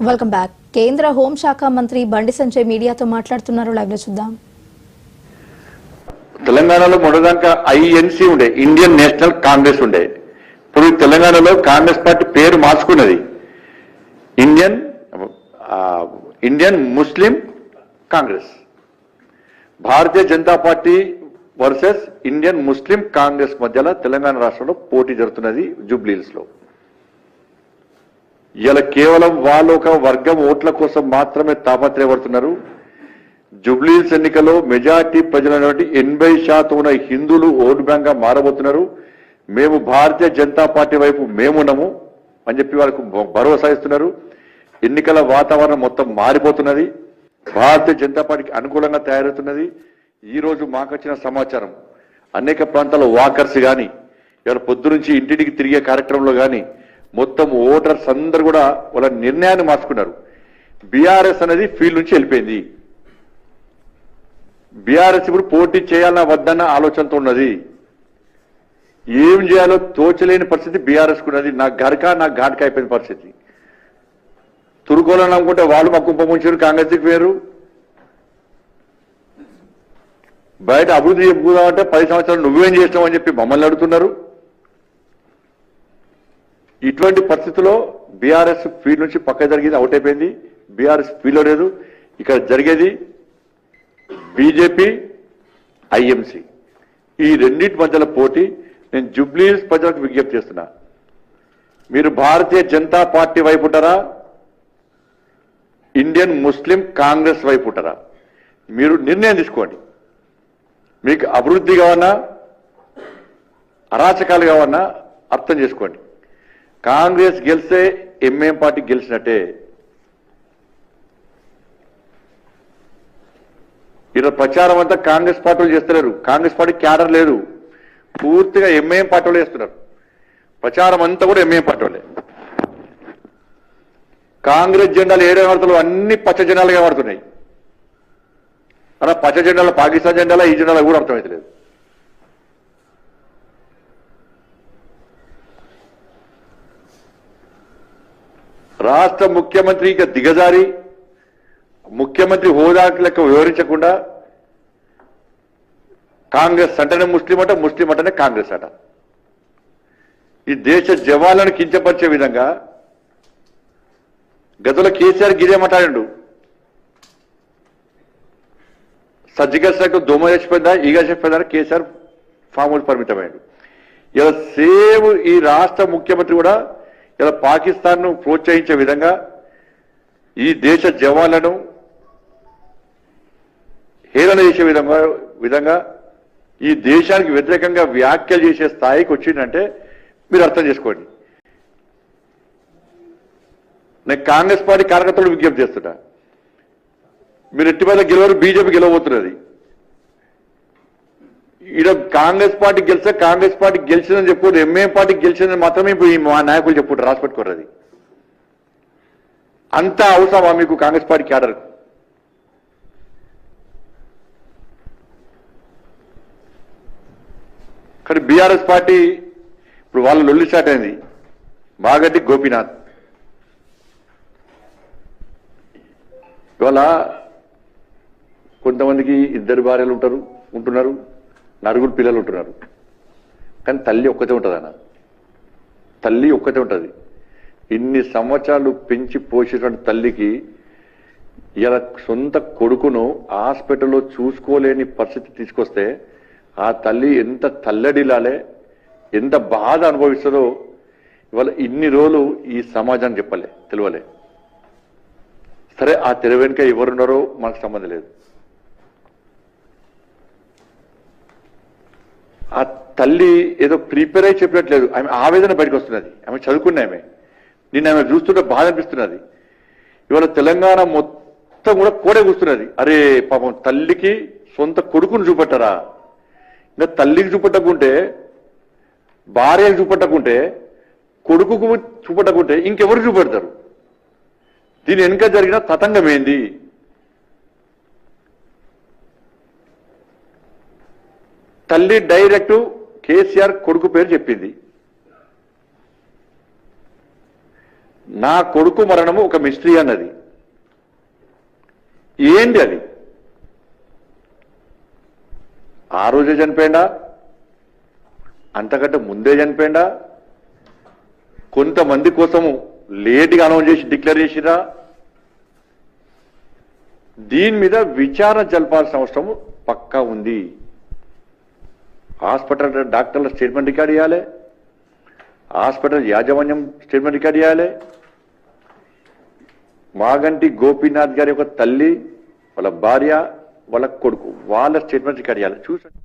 Welcome back. కేంద్ర హోంశాఖ మంత్రి బండి సంజయ్ మీడియాతో మాట్లాడుతున్నారు. లైవ్ లో చూద్దాం. తెలంగాణలో మొదటిదాకా ఐఎన్సీ ఉండే, ఇండియన్ నేషనల్ కాంగ్రెస్ ఉండే. ఇప్పుడు తెలంగాణలో కాంగ్రెస్ పార్టీ పేరు మార్చుకున్నది, Indian Muslim Congress. Bharatiya Janata party versus Indian Muslim Congress మధ్యలో తెలంగాణ రాష్ట్రంలో పోటీ జరుగుతున్నది జూబ్లీహిల్స్ లో. ఇలా కేవలం వాళ్ళు ఒక వర్గం ఓట్ల కోసం మాత్రమే తాపత్రయపడుతున్నారు. జూబ్లీహిల్స్ ఎన్నికల్లో మెజార్టీ ప్రజలైనటువంటి 80% ఉన్న హిందువులు ఓటు బ్యాంక్ గా మారబోతున్నారు. మేము భారతీయ జనతా పార్టీ వైపు మేమున్నాము అని చెప్పి వాళ్ళకు భరోసా ఇస్తున్నారు. ఎన్నికల వాతావరణం మొత్తం మారిపోతున్నది, భారతీయ జనతా పార్టీకి అనుకూలంగా తయారవుతున్నది. ఈ రోజు మాకు వచ్చిన సమాచారం, అనేక ప్రాంతాల్లో వాకర్స్ కానీ ఇవాళ పొద్దు నుంచి ఇంటింటికి తిరిగే కార్యక్రమంలో కానీ మొత్తం ఓటర్స్ అందరూ కూడా వాళ్ళ నిర్ణయాన్ని మార్చుకున్నారు. బీఆర్ఎస్ అనేది ఫీల్డ్ నుంచి వెళ్ళిపోయింది. బీఆర్ఎస్ ఇప్పుడు పోటీ చేయాలన్నా వద్దన్న ఆలోచనతో ఉన్నది. ఏం చేయాలో తోచలేని పరిస్థితి బీఆర్ఎస్ ఉన్నది. నా ఘాట్కా అయిపోయిన పరిస్థితి. తురుకోవాలని అనుకుంటే వాళ్ళు మా కుంభముంచారు, కాంగ్రెస్కి వేరు. బయట అభివృద్ధి చెప్పుకుందామంటే 10 సంవత్సరాలు నువ్వేం చేస్తావు అని చెప్పి మమ్మల్ని అడుగుతున్నారు. ఇటువంటి పరిస్థితుల్లో బీఆర్ఎస్ ఫీల్డ్ నుంచి పక్క జరిగింది, అవుట్ అయిపోయింది. బీఆర్ఎస్ ఫీల్డ్ లేదు. ఇక్కడ జరిగేది బీజేపీ, ఐఎంసీ, ఈ రెండింటి మధ్యలో పోటీ. నేను జూబ్లీహిల్స్ ప్రజలకు విజ్ఞప్తి చేస్తున్నా, మీరు భారతీయ జనతా పార్టీ వైపు ఉంటారా, ఇండియన్ ముస్లిం కాంగ్రెస్ వైపు ఉంటారా? మీరు నిర్ణయం తీసుకోండి. మీకు అభివృద్ధి కావన్నా, అరాచకాలు కావన్నా అర్థం చేసుకోండి. కాంగ్రెస్ గెలిస్తే ఎంఏం పార్టీ గెలిచినట్టే. ఈరోజు ప్రచారం అంతా కాంగ్రెస్ పార్టీలు చేస్తున్నారు. కాంగ్రెస్ పార్టీ క్యాడర్ లేదు, పూర్తిగా ఎంఐఎం పార్టీలు చేస్తున్నారు. ప్రచారం అంతా కూడా ఎంఐఎం పార్టీలే. కాంగ్రెస్ జెండాలు ఏడే వాడుతున్నాయి, అన్ని పచ్చ జెండాలుగా వాడుతున్నాయి. అలా పచ్చ జెండాలు పాకిస్తాన్ జెండాల, ఈ జెండాలు కూడా అర్థమవుతలేదు. రాష్ట్ర ముఖ్యమంత్రికి దిగజారి ముఖ్యమంత్రి హోదా లెక్క వివరించకుండా కాంగ్రెస్ అంటేనే ముస్లిం అట, ముస్లిం అంటేనే కాంగ్రెస్ అట. ఈ దేశ జవాన్లను కించపరిచే విధంగా గతంలో కేసీఆర్ గిదే మాట్లాడిండు. సర్జికల్ స్ట్రైక్ దోమ చచ్చిపోయిందా, ఈగ చచ్చిపోయిందా, కేసీఆర్ ఫామ్ హౌస్ పరిమితమైండు. ఇలా సేమ్ ఈ రాష్ట్ర ముఖ్యమంత్రి కూడా ఇలా పాకిస్తాన్ ను ప్రోత్సహించే విధంగా, ఈ దేశ జవాన్లను హేళన చేసే విధంగా ఈ దేశానికి వ్యతిరేకంగా వ్యాఖ్యలు చేసే స్థాయికి వచ్చిందంటే మీరు అర్థం చేసుకోండి. నేను కాంగ్రెస్ పార్టీ కార్యకర్తలు విజ్ఞప్తి చేస్తున్నా, మీరు ఎట్టి మీద గెలవరు, బీజేపీ గెలవబోతున్నది. ఈడ కాంగ్రెస్ పార్టీ గెలిస్తే కాంగ్రెస్ పార్టీ గెలిచిందని చెప్పుకోరు, ఎంఏఎం పార్టీ గెలిచిందని మాత్రమే మా నాయకులు చెప్పుకుంటారు, రాసి పెట్టుకోరు. అది అంతా అవసరమా మీకు కాంగ్రెస్ పార్టీ క్యాడర్? కానీ బీఆర్ఎస్ పార్టీ ఇప్పుడు వాళ్ళ లొల్లి స్టార్ట్ అయింది. మాగంటి గోపీనాథ్ ఇవాళ కొంతమందికి 2 భార్యలు ఉంటున్నారు, 9 పిల్లలు ఉంటున్నారు. కానీ తల్లి ఒక్కతే ఉంటుంది అన్న, తల్లి ఒక్కతే ఉంటుంది. ఇన్ని సంవత్సరాలు పెంచి పోసేటువంటి తల్లికి ఇలా సొంత కొడుకును హాస్పిటల్లో చూసుకోలేని పరిస్థితి తీసుకొస్తే ఆ తల్లి ఎంత తల్లడిలాలే, ఎంత బాధ అనుభవిస్తుందో ఇవాళ ఇన్ని రోజులు ఈ సమాజాన్ని తెలియలే. సరే, ఆ తెర వెనుక ఎవరున్నారో మనకు సంబంధం లేదు. ఆ తల్లి ఏదో ప్రిపేర్ అయి చెప్పినట్లేదు, ఆమె ఆవేదన బయటకు వస్తున్నది. ఆమె చదువుకున్న ఆమె, నిన్న ఆమె చూస్తుంటే బాధ అనిపిస్తున్నది. ఇవాళ తెలంగాణ మొత్తం కూడా కోడే కూస్తున్నది. అరే పాపం, తల్లికి సొంత కొడుకును చూపెట్టరా? ఇంకా తల్లికి చూపెట్టకుంటే, భార్యకు చూపెట్టకుంటే, కొడుకుకు చూపెట్టకుంటే ఇంకెవరు చూపెడతారు? దీని వెనుక జరిగిన తతంగం ఏంది? తల్లి డైరెక్ట్ కేసీఆర్ కొడుకు పేరు చెప్పింది. నా కొడుకు మరణము ఒక మిస్టరీ అన్నది. ఏంటి అది? ఆ రోజే చనిపోయిందా, అంతకంటే ముందే చనిపోయిందా, కొంతమంది కోసము లేట్గా అనౌన్స్ చేసి డిక్లేర్ చేసిరా? దీని మీద విచారణ జరపాల్సిన అవసరం పక్కా ఉంది. హాస్పిటల్ డాక్టర్ల స్టేట్మెంట్ రికార్డ్ చేయాలి, హాస్పిటల్ యాజమాన్యం స్టేట్మెంట్ రికార్డ్ చేయాలి, మాగంటి గోపీనాథ్ గారి యొక్క తల్లి, వాళ్ళ భార్య, వాళ్ళ కొడుకు, వాళ్ళ స్టేట్మెంట్ రికార్డ్ చేయాలి. చూసండి.